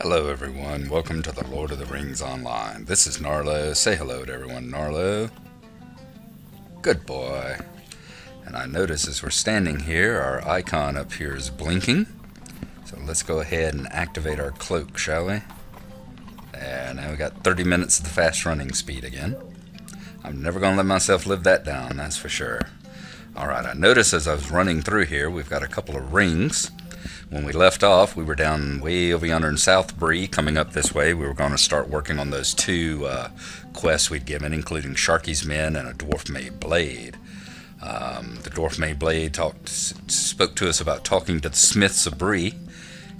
Hello everyone, welcome to the Lord of the Rings Online. This is Gnarlo. Say hello to everyone, Gnarlo. Good boy. And I notice as we're standing here, our icon up here is blinking. So let's go ahead and activate our cloak, shall we? And now we got 30 minutes of the fast running speed again. I'm never going to let myself live that down, that's for sure. Alright, I noticed as I was running through here, we've got a couple of rings. When we left off, we were down way over yonder in South Bree, coming up this way. We were going to start working on those two quests we'd given, including Sharky's Men and a Dwarf-made blade. The Dwarf-made blade spoke to us about talking to the smiths of Bree,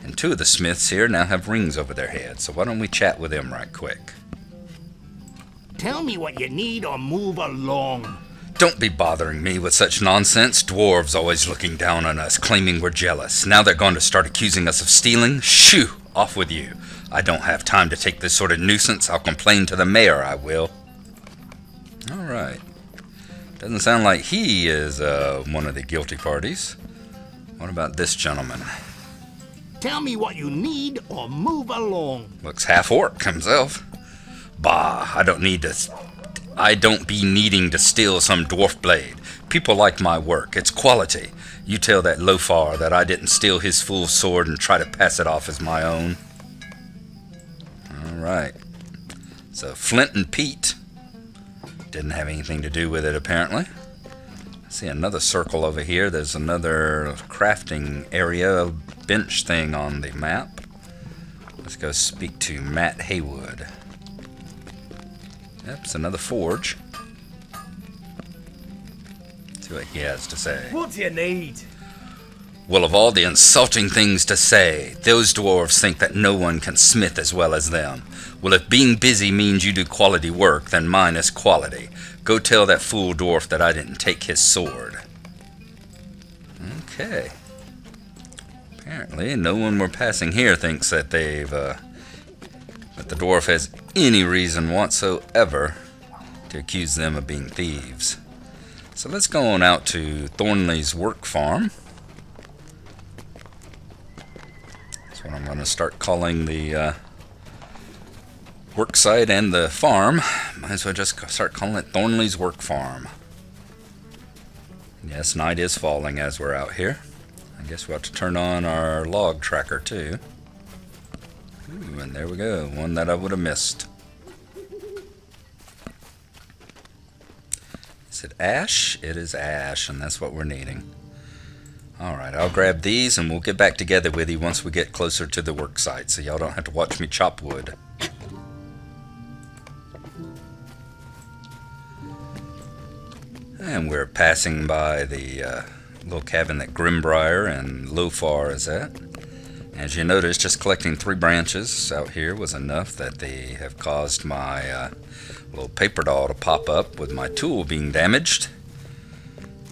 and two of the smiths here now have rings over their heads, so why don't we chat with them right quick? Tell me what you need or move along. Don't be bothering me with such nonsense. Dwarves always looking down on us, claiming we're jealous. Now they're going to start accusing us of stealing? Shoo! Off with you. I don't have time to take this sort of nuisance. I'll complain to the mayor, I will. Alright. Doesn't sound like he is one of the guilty parties. What about this gentleman? Tell me what you need or move along. Looks half-orc himself. Bah, I don't be needing to steal some dwarf blade. People like my work. It's quality. You tell that Lofar that I didn't steal his fool sword and try to pass it off as my own. Alright. So Flint and Pete didn't have anything to do with it, apparently. I see another circle over here. There's another crafting area, bench thing on the map. Let's go speak to Matt Haywood. Yep, it's another forge. See what he has to say. What do you need? Well, of all the insulting things to say, those dwarves think that no one can smith as well as them. Well, if being busy means you do quality work, then mine is quality. Go tell that fool dwarf that I didn't take his sword. Okay. Apparently, no one we're passing here thinks that that the dwarf has any reason whatsoever to accuse them of being thieves. So let's go on out to Thornley's work farm. That's what I'm going to start calling the work site and the farm. Might as well just start calling it Thornley's work farm. Yes, night is falling as we're out here. I guess we'll have to turn on our log tracker too. Ooh, and there we go, one that I would have missed. Is it ash? It is ash, and that's what we're needing. Alright, I'll grab these and we'll get back together with you once we get closer to the work site, so y'all don't have to watch me chop wood. And we're passing by the little cabin that Grimbriar and Lofar is at. As you notice, just collecting 3 branches out here was enough that they have caused my little paper doll to pop up with my tool being damaged.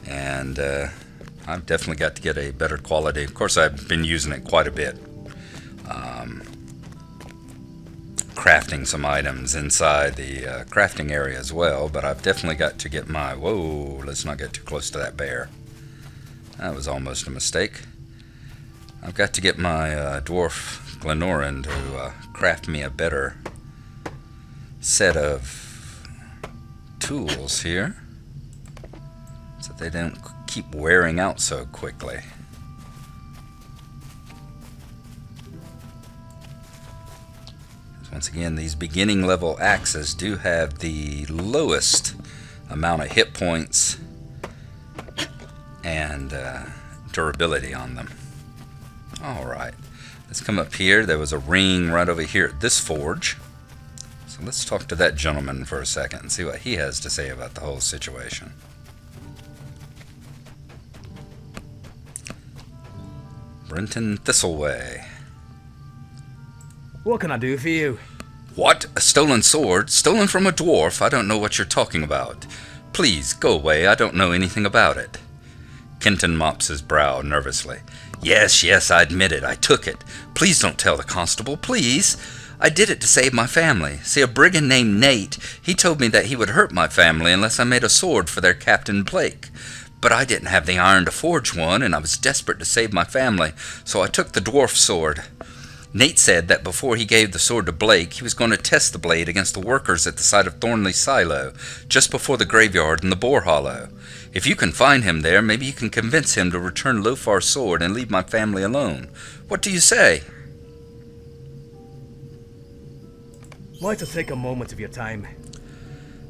And I've definitely got to get a better quality. Of course, I've been using it quite a bit. Crafting some items inside the crafting area as well, but I've definitely got to get my... Whoa, let's not get too close to that bear. That was almost a mistake. I've got to get my dwarf Glenorin to craft me a better set of tools here so they don't keep wearing out so quickly. Once again, these beginning level axes do have the lowest amount of hit points and durability on them. Alright, let's come up here. There was a ring right over here at this forge. So let's talk to that gentleman for a second and see what he has to say about the whole situation. Brenton Thistleway. What can I do for you? What? A stolen sword? Stolen from a dwarf? I don't know what you're talking about. Please, go away. I don't know anything about it. Kenton mops his brow nervously. Yes, I admit it. I took it. Please don't tell the constable, please. I did it to save my family. See, a brigand named Nate, he told me that he would hurt my family unless I made a sword for their Captain Blake. But I didn't have the iron to forge one, and I was desperate to save my family, so I took the dwarf sword. Nate said that before he gave the sword to Blake, he was going to test the blade against the workers at the site of Thornley's silo, just before the graveyard in the Boar Hollow. If you can find him there, maybe you can convince him to return Lofar's sword and leave my family alone. What do you say? Why to take a moment of your time?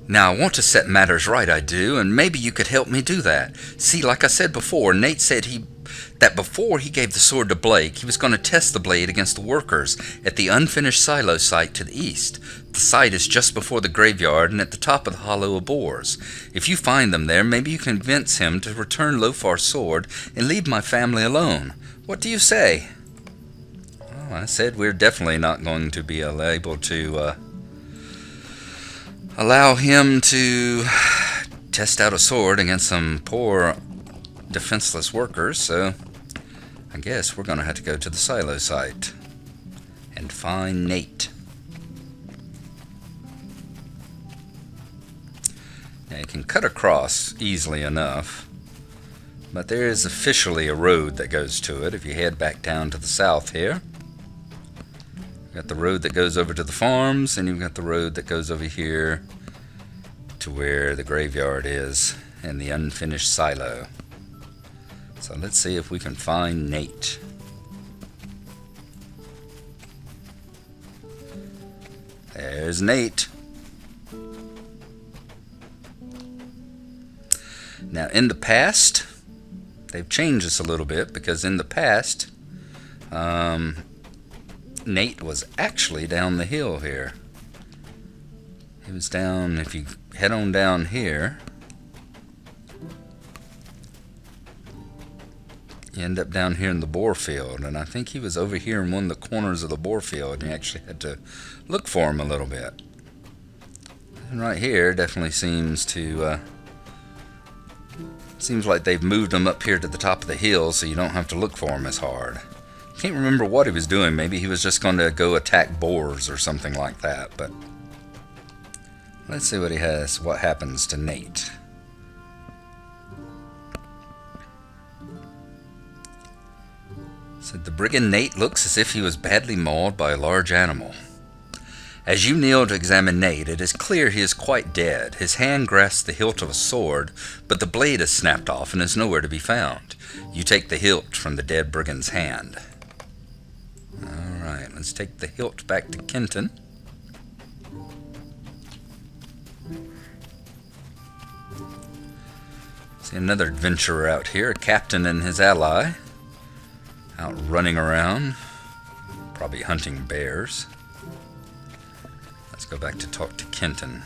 Now, I want to set matters right, I do, and maybe you could help me do that. See, like I said before, Nate said that before he gave the sword to Blake, he was going to test the blade against the workers at the unfinished silo site to the east. The site is just before the graveyard and at the top of the Hollow of Boars. If you find them there, maybe you can convince him to return Lofar's sword and leave my family alone. What do you say? Well, I said we're definitely not going to be able to allow him to test out a sword against some poor defenseless workers, so I guess we're going to have to go to the silo site and find Nate. Now you can cut across easily enough, but there is officially a road that goes to it if you head back down to the south here. You've got the road that goes over to the farms, and you've got the road that goes over here to where the graveyard is and the unfinished silo. So let's see if we can find Nate. There's Nate. Now in the past, they've changed this a little bit, because in the past, Nate was actually down the hill here. He was down, if you head on down here, you end up down here in the boar field, and I think he was over here in one of the corners of the boar field, and you actually had to look for him a little bit. And right here definitely seems to seems like they've moved him up here to the top of the hill, so you don't have to look for him as hard. Can't remember what he was doing. Maybe he was just going to go attack boars or something like that, but let's see what happens to Nate. Said the brigand Nate looks as if he was badly mauled by a large animal. As you kneel to examine Nate, it is clear he is quite dead. His hand grasps the hilt of a sword, but the blade is snapped off and is nowhere to be found. You take the hilt from the dead brigand's hand. Alright, let's take the hilt back to Kenton. See another adventurer out here, a captain and his ally, out running around, probably hunting bears. Let's go back to talk to Kenton.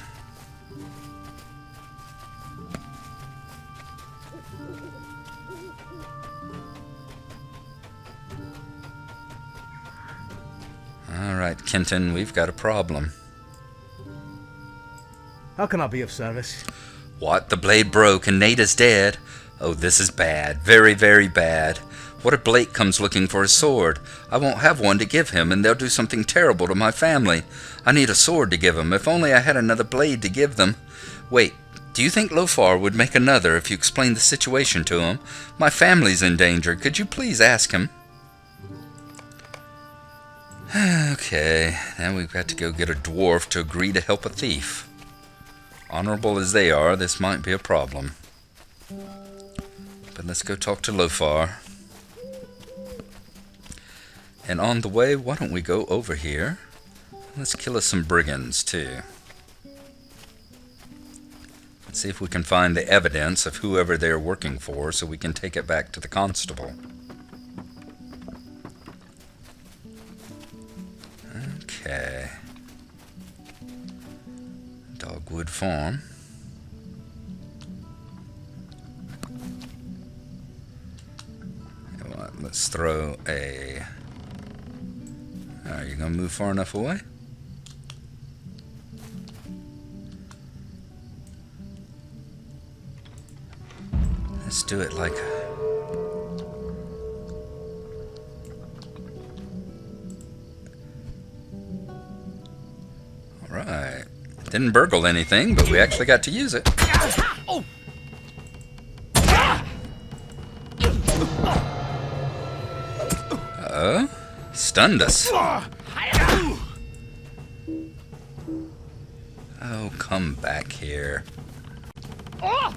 Alright, Kenton, we've got a problem. How can I be of service? What? The blade broke and Nate is dead? Oh, this is bad. Very, very bad. What if Blake comes looking for his sword? I won't have one to give him, and they'll do something terrible to my family. I need a sword to give him. If only I had another blade to give them. Wait, do you think Lofar would make another if you explained the situation to him? My family's in danger. Could you please ask him? Okay, now we've got to go get a dwarf to agree to help a thief. Honorable as they are, this might be a problem. But let's go talk to Lofar. And on the way, why don't we go over here? Let's kill us some brigands, too. Let's see if we can find the evidence of whoever they're working for, so we can take it back to the constable. Okay. Dogwood Farm. You know what, let's throw a... Are you going to move far enough away? Let's do it like... Alright. Didn't burgle anything, but we actually got to use it. Uh-oh. Stunned us. Ah! Oh, come back here. Ah!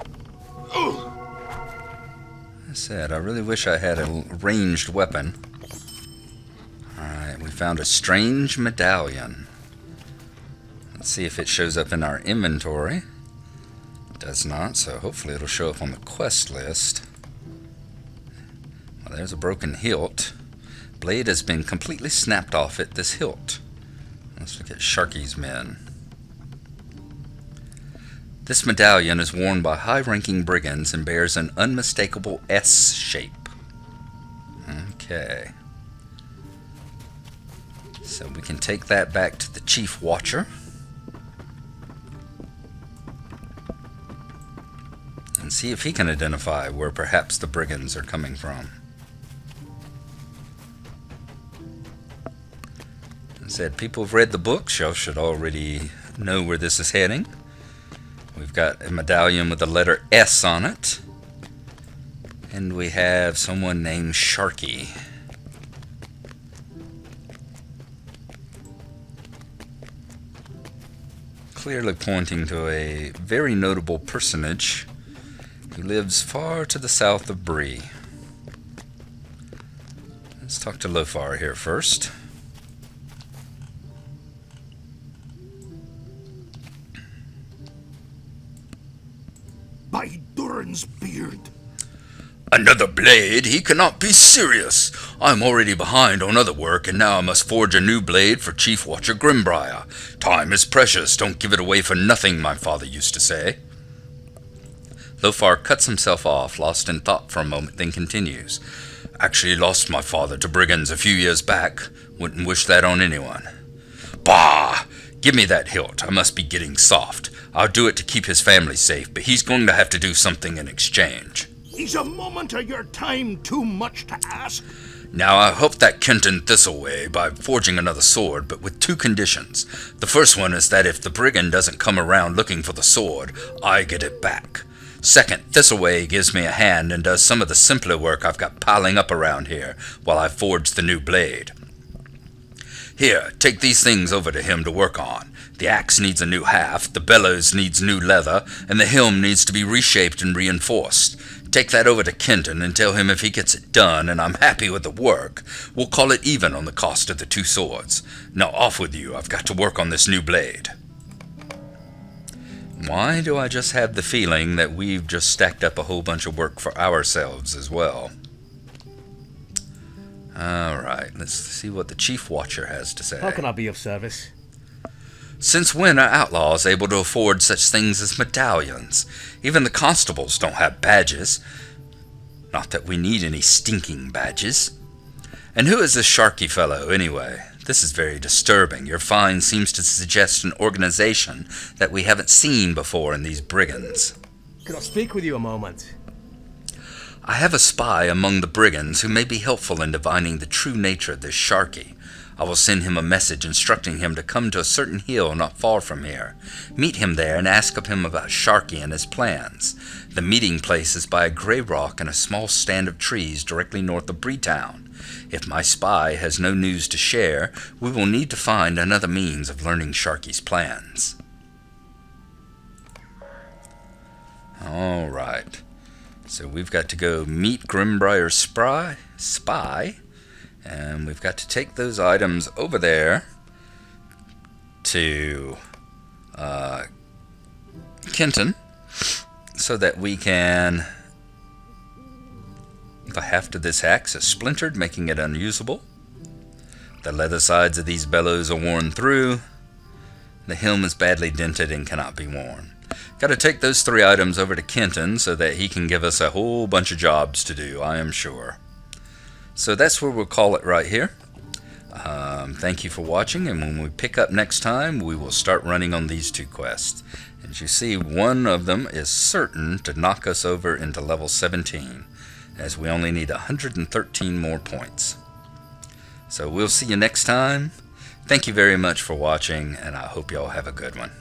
I said, I really wish I had a ranged weapon. Alright, we found a strange medallion. Let's see if it shows up in our inventory. It does not, so hopefully it'll show up on the quest list. Well, there's a broken hilt. Blade has been completely snapped off at this hilt. Let's look at Sharky's men. This medallion is worn by high-ranking brigands and bears an unmistakable S shape. Okay. So we can take that back to the Chief Watcher. And see if he can identify where perhaps the brigands are coming from. I said, people have read the books. Y'all should already know where this is heading. We've got a medallion with the letter S on it. And we have someone named Sharky. Clearly pointing to a very notable personage who lives far to the south of Bree. Let's talk to Lothar here first. By Durin's beard. Another blade? He cannot be serious. I'm already behind on other work, and now I must forge a new blade for Chief Watcher Grimbriar. Time is precious. Don't give it away for nothing, my father used to say. Lothar cuts himself off, lost in thought for a moment, then continues. Actually lost my father to brigands a few years back. Wouldn't wish that on anyone. Bah! Give me that hilt. I must be getting soft. I'll do it to keep his family safe, but he's going to have to do something in exchange. Is a moment of your time too much to ask? Now I hope that Kenton Thistleway by forging another sword, but with two conditions. The first one is that if the brigand doesn't come around looking for the sword, I get it back. Second, Thistleway gives me a hand and does some of the simpler work I've got piling up around here while I forge the new blade. Here, take these things over to him to work on. The axe needs a new haft, the bellows needs new leather, and the helm needs to be reshaped and reinforced. Take that over to Kenton and tell him if he gets it done and I'm happy with the work, we'll call it even on the cost of the two swords. Now off with you, I've got to work on this new blade. Why do I just have the feeling that we've just stacked up a whole bunch of work for ourselves as well? Alright, let's see what the Chief Watcher has to say. How can I be of service? Since when are outlaws able to afford such things as medallions? Even the constables don't have badges. Not that we need any stinking badges. And who is this Sharky fellow, anyway? This is very disturbing. Your find seems to suggest an organization that we haven't seen before in these brigands. Could I speak with you a moment? I have a spy among the brigands who may be helpful in divining the true nature of this Sharky. I will send him a message instructing him to come to a certain hill not far from here. Meet him there and ask of him about Sharky and his plans. The meeting place is by a gray rock and a small stand of trees directly north of Breetown. If my spy has no news to share, we will need to find another means of learning Sharky's plans. Alright. So we've got to go meet Grimbriar's spy, and we've got to take those items over there to Kenton so that we can... The haft of this axe is splintered, making it unusable. The leather sides of these bellows are worn through. The helm is badly dented and cannot be worn. Got to take those three items over to Kenton so that he can give us a whole bunch of jobs to do, I am sure. So that's where we'll call it right here. Thank you for watching, and when we pick up next time, we will start running on these two quests. As you see, one of them is certain to knock us over into level 17, as we only need 113 more points. So we'll see you next time. Thank you very much for watching, and I hope y'all have a good one.